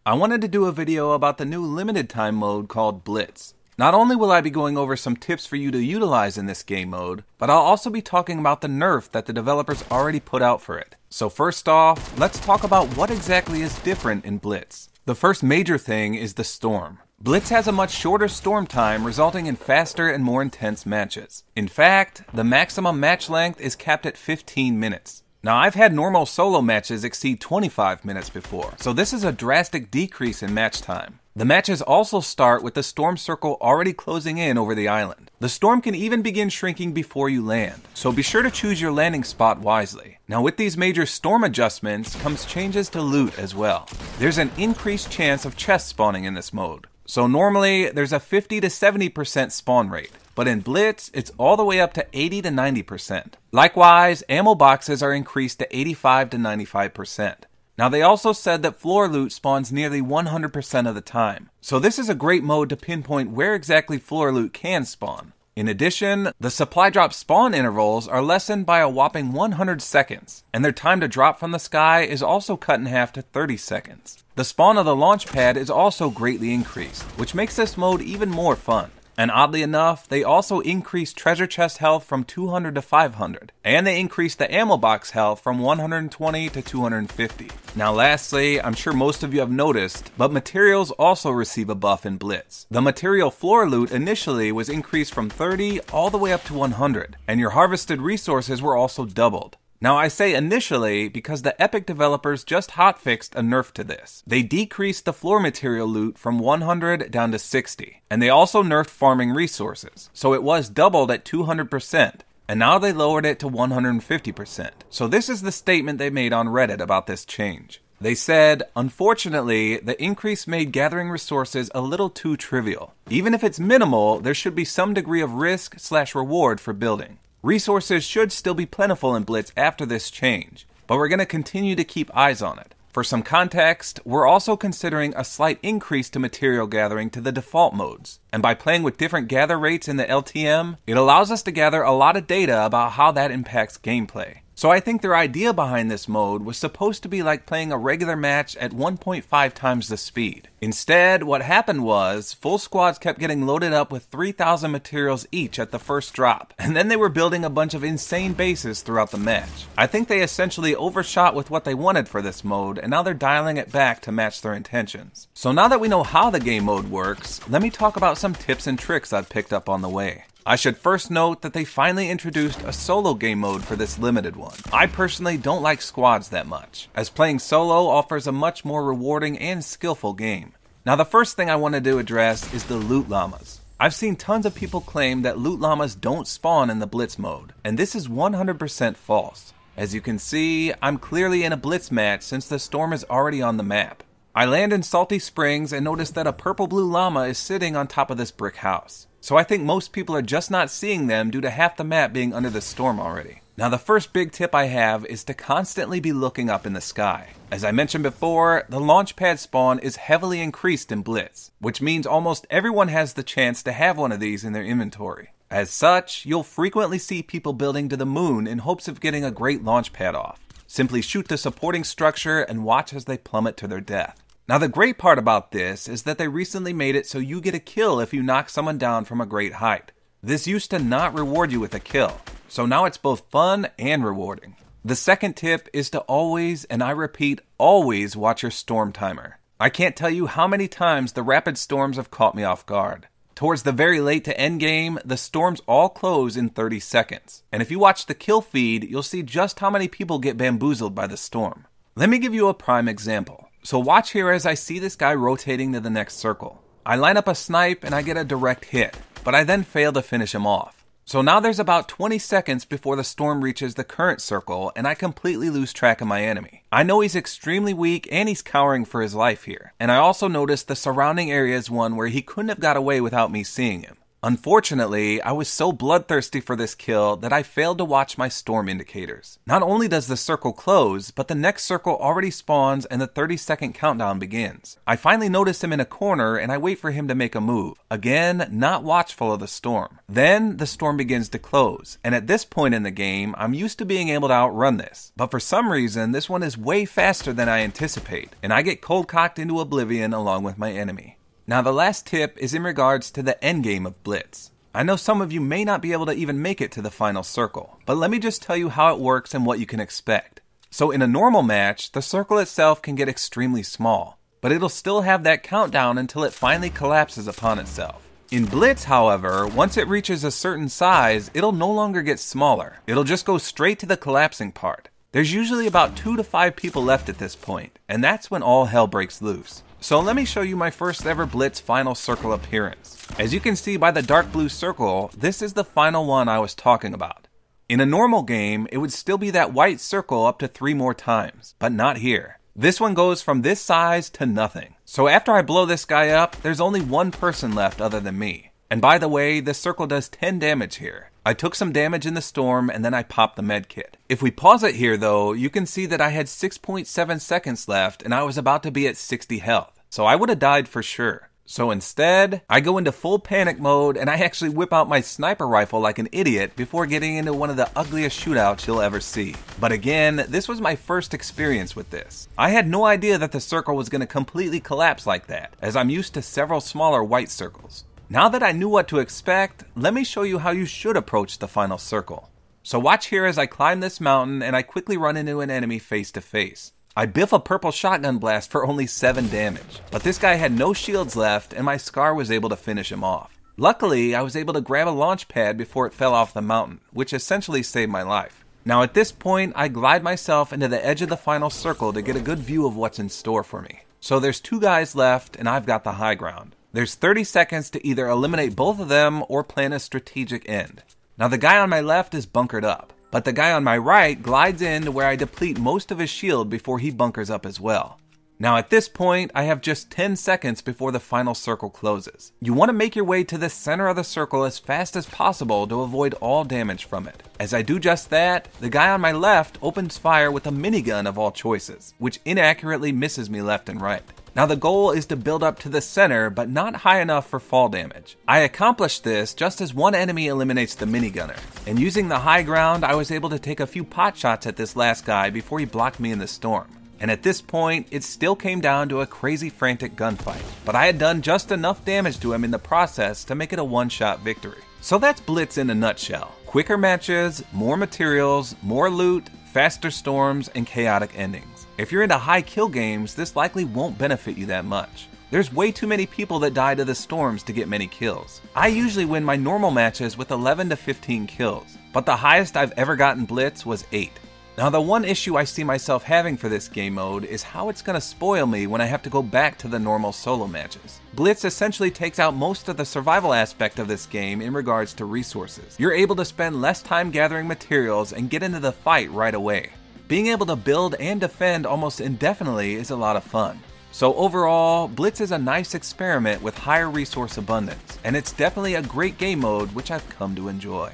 I wanted to do a video about the new limited time mode called Blitz. Not only will I be going over some tips for you to utilize in this game mode, but I'll also be talking about the nerf that the developers already put out for it. So first off, let's talk about what exactly is different in Blitz. The first major thing is the storm. Blitz has a much shorter storm time, resulting in faster and more intense matches. In fact, the maximum match length is capped at 15 minutes. Now, I've had normal solo matches exceed 25 minutes before, so this is a drastic decrease in match time. The matches also start with the storm circle already closing in over the island. The storm can even begin shrinking before you land, so be sure to choose your landing spot wisely. Now, with these major storm adjustments comes changes to loot as well. There's an increased chance of chests spawning in this mode. So normally, there's a 50 to 70% spawn rate, but in Blitz, it's all the way up to 80 to 90%. Likewise, ammo boxes are increased to 85 to 95%. Now, they also said that floor loot spawns nearly 100% of the time, so this is a great mode to pinpoint where exactly floor loot can spawn. In addition, the supply drop spawn intervals are lessened by a whopping 100 seconds, and their time to drop from the sky is also cut in half to 30 seconds. The spawn of the launch pad is also greatly increased, which makes this mode even more fun. And oddly enough, they also increased treasure chest health from 200 to 500, and they increased the ammo box health from 120 to 250. Now lastly, I'm sure most of you have noticed, but materials also receive a buff in Blitz. The material floor loot initially was increased from 30 all the way up to 100, and your harvested resources were also doubled. Now I say initially because the Epic developers just hotfixed a nerf to this. They decreased the floor material loot from 100 down to 60, and they also nerfed farming resources, so it was doubled at 200%, and now they lowered it to 150%. So this is the statement they made on Reddit about this change. They said, unfortunately, the increase made gathering resources a little too trivial. Even if it's minimal, there should be some degree of risk/reward for building. Resources should still be plentiful in Blitz after this change, but we're going to continue to keep eyes on it. For some context, we're also considering a slight increase to material gathering to the default modes, and by playing with different gather rates in the LTM, it allows us to gather a lot of data about how that impacts gameplay. So I think their idea behind this mode was supposed to be like playing a regular match at 1.5 times the speed. Instead, what happened was, full squads kept getting loaded up with 3,000 materials each at the first drop, and then they were building a bunch of insane bases throughout the match. I think they essentially overshot with what they wanted for this mode, and now they're dialing it back to match their intentions. So now that we know how the game mode works, let me talk about some tips and tricks I've picked up on the way. I should first note that they finally introduced a solo game mode for this limited one. I personally don't like squads that much, as playing solo offers a much more rewarding and skillful game. Now the first thing I wanted to address is the loot llamas. I've seen tons of people claim that loot llamas don't spawn in the Blitz mode, and this is 100% false. As you can see, I'm clearly in a Blitz match since the storm is already on the map. I land in Salty Springs and notice that a purple-blue llama is sitting on top of this brick house. So I think most people are just not seeing them due to half the map being under the storm already. Now the first big tip I have is to constantly be looking up in the sky. As I mentioned before, the launch pad spawn is heavily increased in Blitz, which means almost everyone has the chance to have one of these in their inventory. As such, you'll frequently see people building to the moon in hopes of getting a great launch pad off. Simply shoot the supporting structure and watch as they plummet to their death. Now the great part about this is that they recently made it so you get a kill if you knock someone down from a great height. This used to not reward you with a kill, so now it's both fun and rewarding. The second tip is to always, and I repeat, always watch your storm timer. I can't tell you how many times the rapid storms have caught me off guard. Towards the very late to end game, the storms all close in 30 seconds. And if you watch the kill feed, you'll see just how many people get bamboozled by the storm. Let me give you a prime example. So watch here as I see this guy rotating to the next circle. I line up a snipe and I get a direct hit, but I then fail to finish him off. So now there's about 20 seconds before the storm reaches the current circle and I completely lose track of my enemy. I know he's extremely weak and he's cowering for his life here. And I also noticed the surrounding area is one where he couldn't have got away without me seeing him. Unfortunately, I was so bloodthirsty for this kill that I failed to watch my storm indicators. Not only does the circle close, but the next circle already spawns and the 30-second countdown begins. I finally notice him in a corner and I wait for him to make a move. Again, not watchful of the storm. Then the storm begins to close, and at this point in the game, I'm used to being able to outrun this. But for some reason, this one is way faster than I anticipate, and I get cold-cocked into oblivion along with my enemy. Now the last tip is in regards to the endgame of Blitz. I know some of you may not be able to even make it to the final circle, but let me just tell you how it works and what you can expect. So in a normal match, the circle itself can get extremely small, but it'll still have that countdown until it finally collapses upon itself. In Blitz, however, once it reaches a certain size, it'll no longer get smaller. It'll just go straight to the collapsing part. There's usually about 2 to 5 people left at this point, and that's when all hell breaks loose. So let me show you my first ever Blitz final circle appearance. As you can see by the dark blue circle, this is the final one I was talking about. In a normal game, it would still be that white circle up to 3 more times, but not here. This one goes from this size to nothing. So after I blow this guy up, there's only one person left other than me. And by the way, this circle does 10 damage here. I took some damage in the storm and then I popped the med kit. If we pause it here though, you can see that I had 6.7 seconds left and I was about to be at 60 health. So I would have died for sure. So instead, I go into full panic mode and I actually whip out my sniper rifle like an idiot before getting into one of the ugliest shootouts you'll ever see. But again, this was my first experience with this. I had no idea that the circle was going to completely collapse like that, as I'm used to several smaller white circles. Now that I knew what to expect, let me show you how you should approach the final circle. So watch here as I climb this mountain and I quickly run into an enemy face to face. I biff a purple shotgun blast for only 7 damage, but this guy had no shields left and my Scar was able to finish him off. Luckily, I was able to grab a launch pad before it fell off the mountain, which essentially saved my life. Now at this point, I glide myself into the edge of the final circle to get a good view of what's in store for me. So there's 2 guys left and I've got the high ground. There's 30 seconds to either eliminate both of them or plan a strategic end. Now the guy on my left is bunkered up, but the guy on my right glides in to where I deplete most of his shield before he bunkers up as well. Now at this point, I have just 10 seconds before the final circle closes. You want to make your way to the center of the circle as fast as possible to avoid all damage from it. As I do just that, the guy on my left opens fire with a minigun of all choices, which inaccurately misses me left and right. Now the goal is to build up to the center, but not high enough for fall damage. I accomplished this just as one enemy eliminates the minigunner, and using the high ground, I was able to take a few pot shots at this last guy before he blocked me in the storm. And at this point, it still came down to a crazy frantic gunfight, but I had done just enough damage to him in the process to make it a one-shot victory. So that's Blitz in a nutshell. Quicker matches, more materials, more loot, faster storms, and chaotic endings. If you're into high kill games, this likely won't benefit you that much. There's way too many people that die to the storms to get many kills. I usually win my normal matches with 11 to 15 kills, but the highest I've ever gotten Blitz was 8. Now the one issue I see myself having for this game mode is how it's going to spoil me when I have to go back to the normal solo matches. Blitz essentially takes out most of the survival aspect of this game in regards to resources. You're able to spend less time gathering materials and get into the fight right away. Being able to build and defend almost indefinitely is a lot of fun. So overall, Blitz is a nice experiment with higher resource abundance, and it's definitely a great game mode which I've come to enjoy.